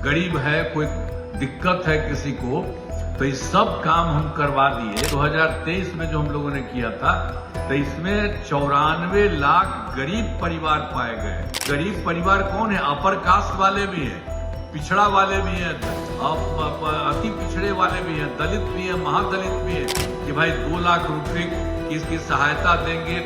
गरीब है, कोई दिक्कत है किसी को, तो ये सब काम हम करवा दिए। 2023 में जो हम लोगों ने किया था, तो इसमें 94 लाख गरीब परिवार पाए गए। गरीब परिवार कौन है? अपर कास्ट वाले भी हैं, पिछड़ा वाले भी हैं, अति पिछड़े वाले भी हैं, दलित भी हैं, महादलित भी हैं, कि भाई 2 लाख रुपए की इसकी सहायता देंगे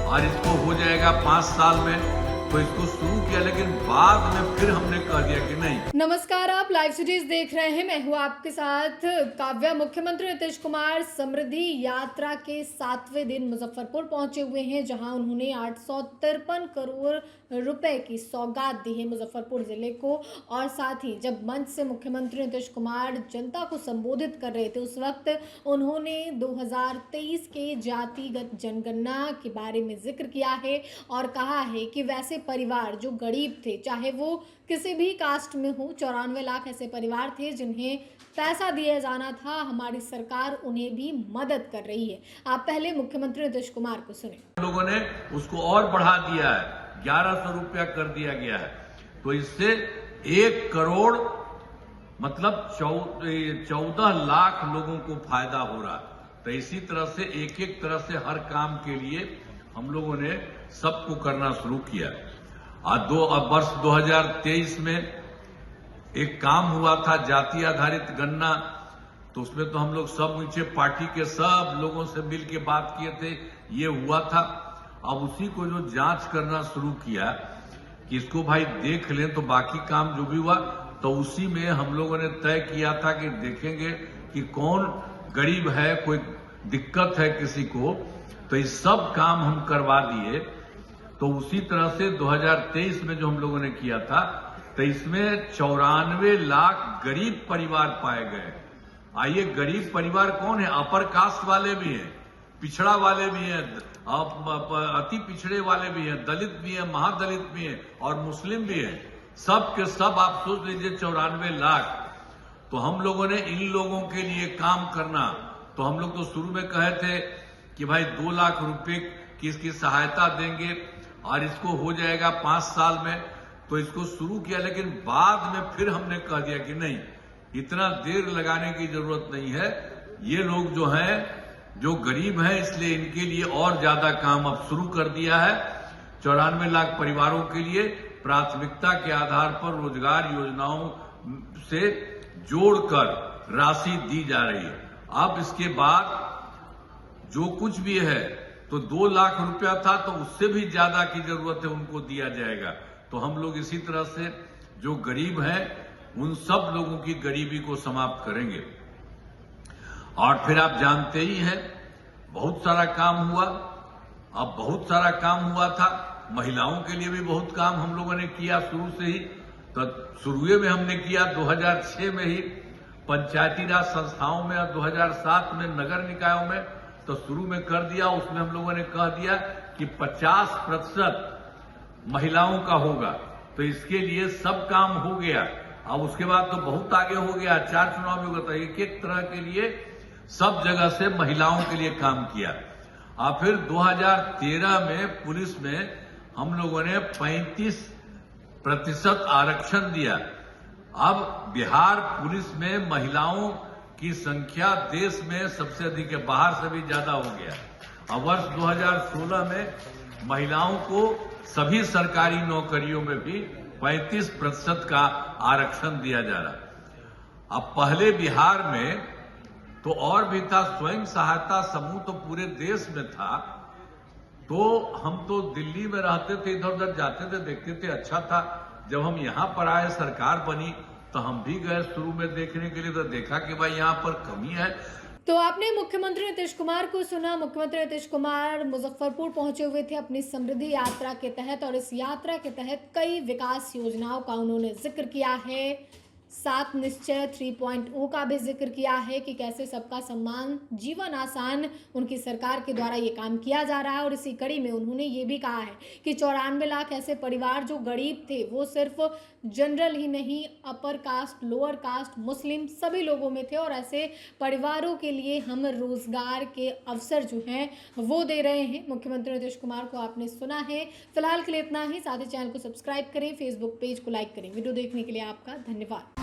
और इसको हो जाएगा 5 साल में। तो इसको शुरू किया, लेकिन बाद में फिर हमने कह दिया कि नहीं। नमस्कार, आप लाइव सीरीज देख रहे हैं। मैं हूं आपके साथ काव्या। मुख्यमंत्री नीतीश कुमार समृद्धि यात्रा के 7वें दिन मुजफ्फरपुर पहुंचे हुए हैं, जहां उन्होंने 853 करोड़ रुपए की सौगात दी है मुजफ्फरपुर जिले को। और साथ ही जब मंच से मुख्यमंत्री नीतीश कुमार जनता को संबोधित कर रहे थे, उस वक्त उन्होंने 2023 के जातिगत जनगणना के बारे में जिक्र किया है और कहा है कि वैसे परिवार जो गरीब थे, चाहे वो किसी भी कास्ट में हो, 94 लाख ऐसे परिवार थे जिन्हें पैसा दिया जाना था। हमारी सरकार उन्हें भी मदद कर रही है। आप पहले मुख्यमंत्री नीतीश कुमार को सुने। लोगों ने उसको और बढ़ा दिया है, 1100 रुपया कर दिया गया है। तो इससे 1 करोड़ मतलब 14 लाख लोगों को फायदा हो रहा है। तो इसी तरह से एक तरह से हर काम के लिए हम लोगों ने सबको करना शुरू किया। और वर्ष 2023 में एक काम हुआ था जाति आधारित गणना, तो उसमें तो हम लोग सब नीचे पार्टी के सब लोगों से मिल के बात किए थे, ये हुआ था। अब उसी को जो जांच करना शुरू किया कि इसको भाई देख लें, तो बाकी काम जो भी हुआ, तो उसी में हम लोगों ने तय किया था कि देखेंगे कि कौन गरीब है, कोई दिक्कत है किसी को, तो ये सब काम हम करवा दिए। तो उसी तरह से 2023 में जो हम लोगों ने किया था, तो इसमें 94 लाख गरीब परिवार पाए गए। आइए, गरीब परिवार कौन है? अपर कास्ट वाले भी हैं, पिछड़ा वाले भी हैं, अति पिछड़े वाले भी हैं, दलित भी हैं, महादलित भी हैं और मुस्लिम भी हैं। सब के सब आप सोच लीजिए 94 लाख। तो हम लोगों ने इन लोगों के लिए काम करना, तो हम लोग तो शुरू में कहे थे कि भाई 2 लाख रुपए की इसकी सहायता देंगे और इसको हो जाएगा 5 साल में। तो इसको शुरू किया, लेकिन बाद में फिर हमने कह दिया कि नहीं, इतना देर लगाने की जरूरत नहीं है। ये लोग जो हैं, जो गरीब हैं, इसलिए इनके लिए और ज्यादा काम अब शुरू कर दिया है। 94 लाख परिवारों के लिए प्राथमिकता के आधार पर रोजगार योजनाओं से जोड़कर राशि दी जा रही है। अब इसके बाद जो कुछ भी है, तो 2 लाख रुपया था, तो उससे भी ज्यादा की जरूरत है, उनको दिया जाएगा। तो हम लोग इसी तरह से जो गरीब हैं, उन सब लोगों की गरीबी को समाप्त करेंगे। और फिर आप जानते ही हैं, बहुत सारा काम हुआ। अब बहुत सारा काम हुआ था, महिलाओं के लिए भी बहुत काम हम लोगों ने किया शुरू से ही। तो शुरू में हमने किया 2006 में ही पंचायती राज संस्थाओं में और 2007 में नगर निकायों में, तो शुरू में कर दिया। उसमें हम लोगों ने कह दिया कि 50% महिलाओं का होगा। तो इसके लिए सब काम हो गया। अब उसके बाद तो बहुत आगे हो गया, 4 चुनाव में होगा, तो एक तरह के लिए सब जगह से महिलाओं के लिए काम किया। और फिर 2013 में पुलिस में हम लोगों ने 35% आरक्षण दिया। अब बिहार पुलिस में महिलाओं की संख्या देश में सबसे अधिक है, बाहर से भी ज्यादा हो गया। अब वर्ष 2016 में महिलाओं को सभी सरकारी नौकरियों में भी 35% का आरक्षण दिया जा रहा। अब पहले बिहार में तो और भी था, स्वयं सहायता समूह तो पूरे देश में था। तो हम तो दिल्ली में रहते थे, इधर उधर जाते थे, देखते थे, अच्छा था। जब हम यहाँ पर आए, सरकार बनी, तो हम भी गए शुरू में देखने के लिए, तो देखा कि भाई यहाँ पर कमी है। तो आपने मुख्यमंत्री नीतीश कुमार को सुना। मुख्यमंत्री नीतीश कुमार मुजफ्फरपुर पहुंचे हुए थे अपनी समृद्धि यात्रा के तहत, और इस यात्रा के तहत कई विकास योजनाओं का उन्होंने जिक्र किया है। 7 निश्चय 3.0 का भी जिक्र किया है कि कैसे सबका सम्मान, जीवन आसान उनकी सरकार के द्वारा ये काम किया जा रहा है। और इसी कड़ी में उन्होंने ये भी कहा है कि 94 लाख ऐसे परिवार जो गरीब थे, वो सिर्फ जनरल ही नहीं, अपर कास्ट, लोअर कास्ट, मुस्लिम सभी लोगों में थे। और ऐसे परिवारों के लिए हम रोजगार के अवसर जो हैं वो दे रहे हैं। मुख्यमंत्री नीतीश कुमार को आपने सुना है। फिलहाल के लिए इतना ही। साथ ही चैनल को सब्सक्राइब करें, फेसबुक पेज को लाइक करें। वीडियो देखने के लिए आपका धन्यवाद।